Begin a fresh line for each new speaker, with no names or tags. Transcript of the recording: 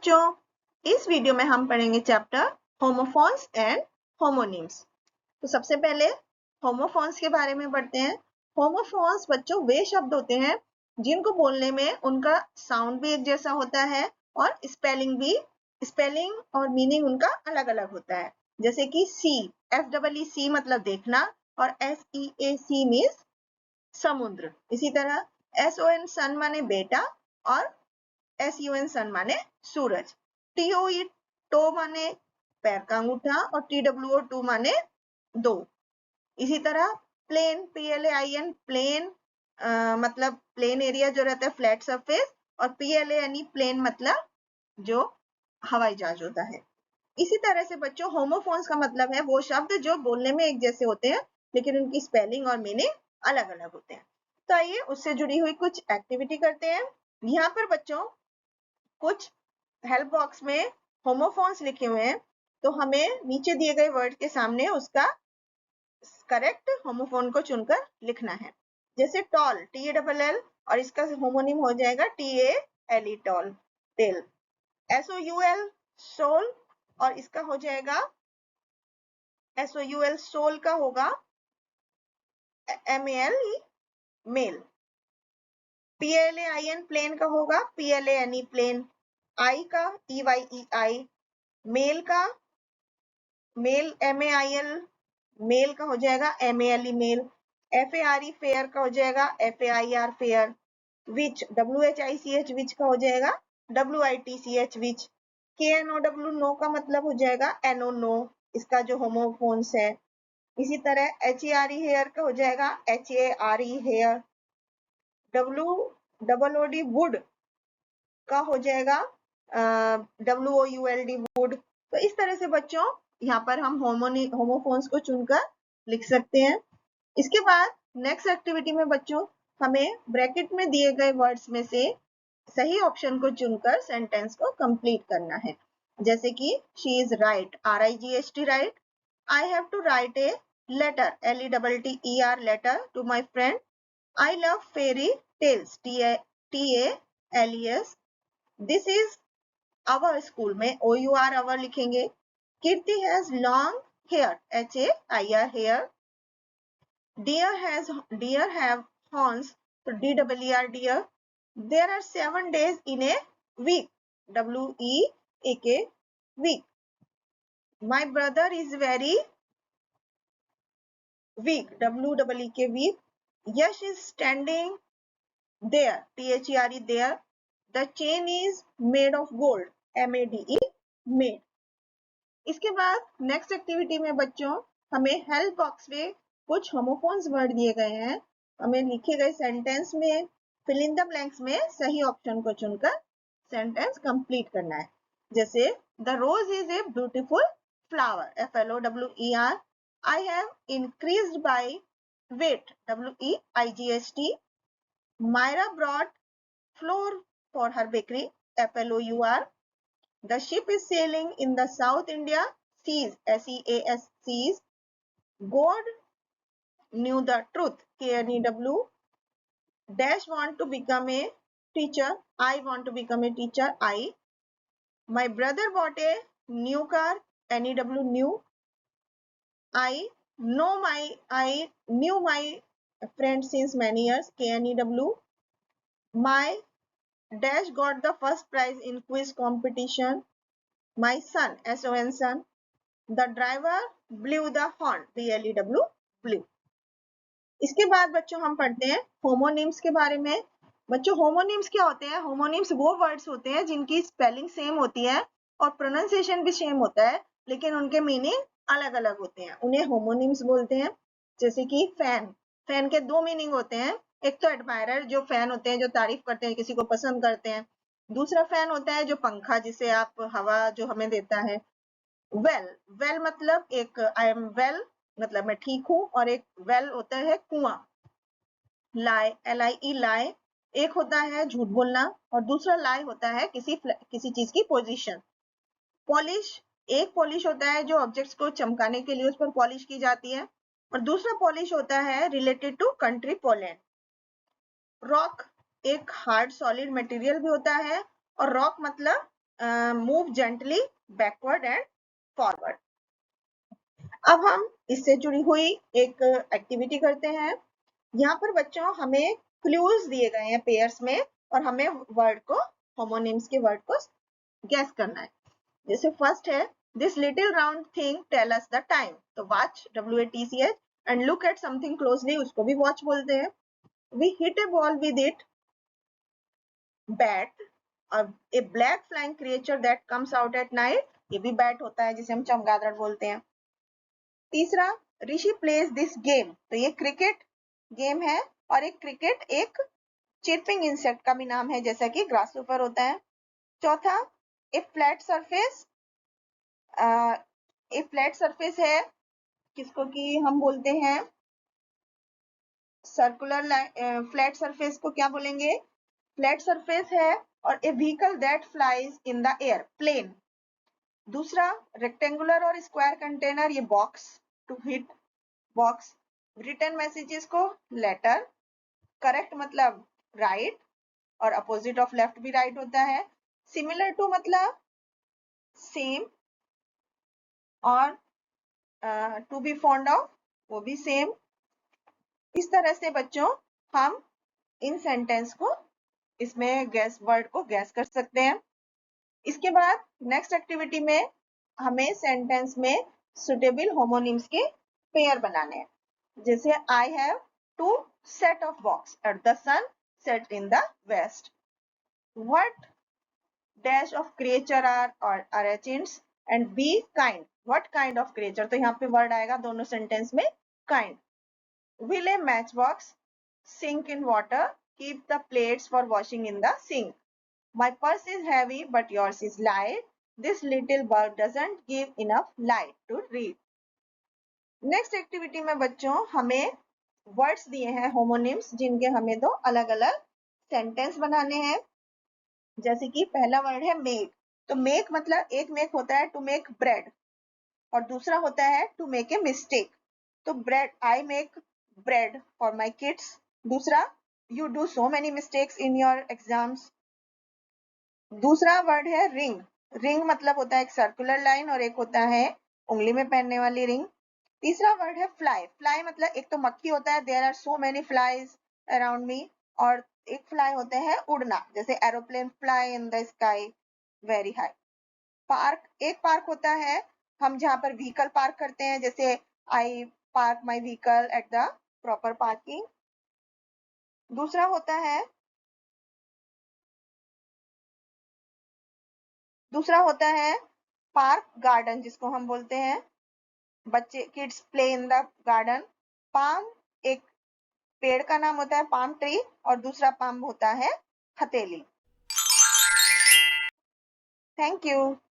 बच्चों, इस वीडियो में हम पढ़ेंगे चैप्टर होमोफोन्स एंड होमोनिम्स। तो सबसे पहले होमोफोन्स के बारे में पढ़ते हैं। होमोफोन्स बच्चों वे शब्द होते हैं जिनको बोलने में उनका साउंड भी एक जैसा होता है और स्पेलिंग और मीनिंग उनका अलग अलग होता है। जैसे कि सी, FEEC मतलब देखना और SEAC मीन्स समुद्र। इसी तरह SON सन माने बेटा और SUN सन माने सूरज। TOE टो माने पैर का अंगूठा और TWO माने दो। इसी तरह प्लेन, PLAIN प्लेन मतलब प्लेन एरिया जो रहता है, फ्लैट सरफेस, और PLANE प्लेन मतलब जो हवाई जहाज होता है। इसी तरह से बच्चों होमोफोन्स का मतलब है वो शब्द जो बोलने में एक जैसे होते हैं लेकिन उनकी स्पेलिंग और मीनिंग अलग अलग होते हैं। तो आइए उससे जुड़ी हुई कुछ एक्टिविटी करते हैं। यहाँ पर बच्चों कुछ हेल्प बॉक्स में होमोफोन्स लिखे हुए हैं, तो हमें नीचे दिए गए वर्ड के सामने उसका करेक्ट होमोफोन को चुनकर लिखना है। जैसे टॉल, TALL, और इसका होमोनिम हो जाएगा TALE tall, tale. SOUL soul, और इसका हो जाएगा SOUL सोल का होगा MALE मेल। PLAIN प्लेन का होगा PLANE प्लेन। आई का EYEI मेल का, मेल MAIL मेल का हो जाएगा MALE मेल। FARE फेयर का हो जाएगा FAIR फेयर। विच, WHICH विच का हो जाएगा WITCH विच। KNOW नो का मतलब हो जाएगा NO नो, इसका जो होमोफोन्स है। इसी तरह HARE हेयर का हो जाएगा HARE हेयर। WOOD वुड का हो जाएगा WOULD वुड। तो इस तरह से बच्चों यहाँ पर हम होमोफोन्स को चुनकर लिख सकते हैं। इसके बाद नेक्स्ट एक्टिविटी में बच्चों हमें ब्रैकेट में दिए गए वर्ड्स में से सही ऑप्शन को चुनकर सेंटेंस को कंप्लीट करना है। जैसे कि she is right, RIGHT right. I have to write a letter, LETTER letter to my friend. I love fairy tales, TALES। This is our school में OUR आवर लिखेंगे। Kirti has long hair, HAIR hair. Deer have horns, so DEER deer. There are 7 days in a week, WEEK week. My brother is very weak, WEEK weak. Yash is standing there, THERE there. The chain is made of gold, MADE made. इसके बाद next activity में बच्चों हमें help box में कुछ homophones word दिए गए हैं। हमें लिखे गए सेंटेंस में फिल इन द ब्लैंक्स में सही ऑप्शन को चुनकर सेंटेंस कंप्लीट करना है। जैसे the rose is a beautiful flower, FLOWER। I have increased by weight, WEIGHT। Myra brought flour for her bakery, FLOUR। The ship is sailing in the South India seas, SEAS seas. God knew the truth, KNEW. Dash want to become a teacher, I want to become a teacher, I. My brother bought a new car, NEW new. I knew my friend since many years, KNEW. My dash got the first prize in quiz competition. My son, SON son. The driver blew the horn, BLEW blew. इसके बाद बच्चों हम पढ़ते हैं homonyms के बारे में। बच्चों होमोनिम्स क्या होते हैं? होमोनिम्स वो वर्ड्स होते हैं जिनकी स्पेलिंग सेम होती है और प्रोनाउंसिएशन भी सेम होता है, लेकिन उनके मीनिंग अलग अलग होते हैं, उन्हें होमोनिम्स बोलते हैं। जैसे कि फैन, फैन के दो मीनिंग होते हैं। एक तो एडमायरर, जो फैन होते हैं जो तारीफ करते हैं, किसी को पसंद करते हैं। दूसरा फैन होता है जो पंखा, जिसे आप हवा जो हमें देता है। वेल मतलब एक आई एम वेल मतलब मैं ठीक हूं, और एक वेल होता है कुआं। लाई, LIE लाई एक होता है झूठ बोलना, और दूसरा लाई होता है किसी चीज की पोजीशन। पॉलिश, एक पॉलिश होता है जो ऑब्जेक्ट्स को चमकाने के लिए उस पर पॉलिश की जाती है, और दूसरा पॉलिश होता है related to country Poland. Rock एक हार्ड सॉलिड मटेरियल भी होता है, और रॉक मतलब move gently backward and forward. अब हम इससे जुड़ी हुई एक एक्टिविटी करते हैं। यहाँ पर बच्चों हमें क्लूज दिए गए हैं पेयर्स में और हमें वर्ड को, होमोनिम्स के वर्ड को गैस करना है। जैसे फर्स्ट है, this little round thing tell us the time, तो watch, WATCH, and look at something closely, उसको भी वॉच बोलते हैं। We hit a ball with it, bat, और a black flying creature that comes out at night, ये भी bat होता है जिसे हम चमगादड़ बोलते हैं। तीसरा, ऋषि प्लेज दिस गेम, तो ये क्रिकेट गेम है, और एक क्रिकेट एक चिरपिंग इंसेक्ट का भी नाम है जैसा कि ग्रासहोपर होता है। चौथा, ए फ्लैट सरफेस, ए फ्लैट सरफेस है किसको कि हम बोलते हैं सर्कुलर, फ्लैट सरफेस को क्या बोलेंगे, फ्लैट सरफेस है। और a vehicle that flies in the air, plane. दूसरा, रेक्टेंगुलर और स्क्वायर कंटेनर, ये box, to hit box. Return messages को लेटर, करेक्ट मतलब राइट, और अपोजिट ऑफ लेफ्ट भी राइट होता है। सिमिलर टू मतलब सेम, और टू बी फॉन्ड ऑफ, वो भी सेम। इस तरह से बच्चों हम इन सेंटेंस को, इसमें गैस वर्ड को गैस कर सकते हैं। इसके बाद नेक्स्ट एक्टिविटी में हमें सेंटेंस में सुटेबल होमोनिम्स के पेयर बनाने हैं। जैसे I have 2 set of box at the sun set in the west. What dash of creature are urchins, and be kind, what kind of creature, तो यहाँ पे वर्ड आएगा दोनों सेंटेंस में kind. Will a matchbox sink in water, keep the plates for washing in the sink. My purse is heavy but yours is light. This little bulb doesn't give enough light to read. Next activity में बच्चों हमें words दिए हैं homonyms, जिनके हमें दो अलग अलग सेंटेंस बनाने हैं। जैसे कि पहला वर्ड है मेक, तो मेक मतलब एक मेक होता है टू मेक ब्रेड, और दूसरा होता है टू मेक ए मिस्टेक। तो bread, I make bread for my kids. दूसरा, you do so many mistakes in your exams. दूसरा वर्ड है रिंग, रिंग मतलब होता है एक सर्कुलर लाइन, और एक होता है उंगली में पहनने वाली रिंग। तीसरा वर्ड है फ्लाई, फ्लाई मतलब एक तो मक्खी होता है, there are so many flies around me, और एक फ्लाई होते हैं उड़ना, जैसे aeroplane fly in the sky very high. Park, एक पार्क होता है हम जहाँ पर व्हीकल पार्क करते हैं, जैसे आई park my vehicle at the proper parking. दूसरा होता है पार्क गार्डन, जिसको हम बोलते हैं बच्चे, kids play in the garden. Palm, एक पेड़ का नाम होता है पाम ट्री, और दूसरा पाम होता है हथेली। Thank you.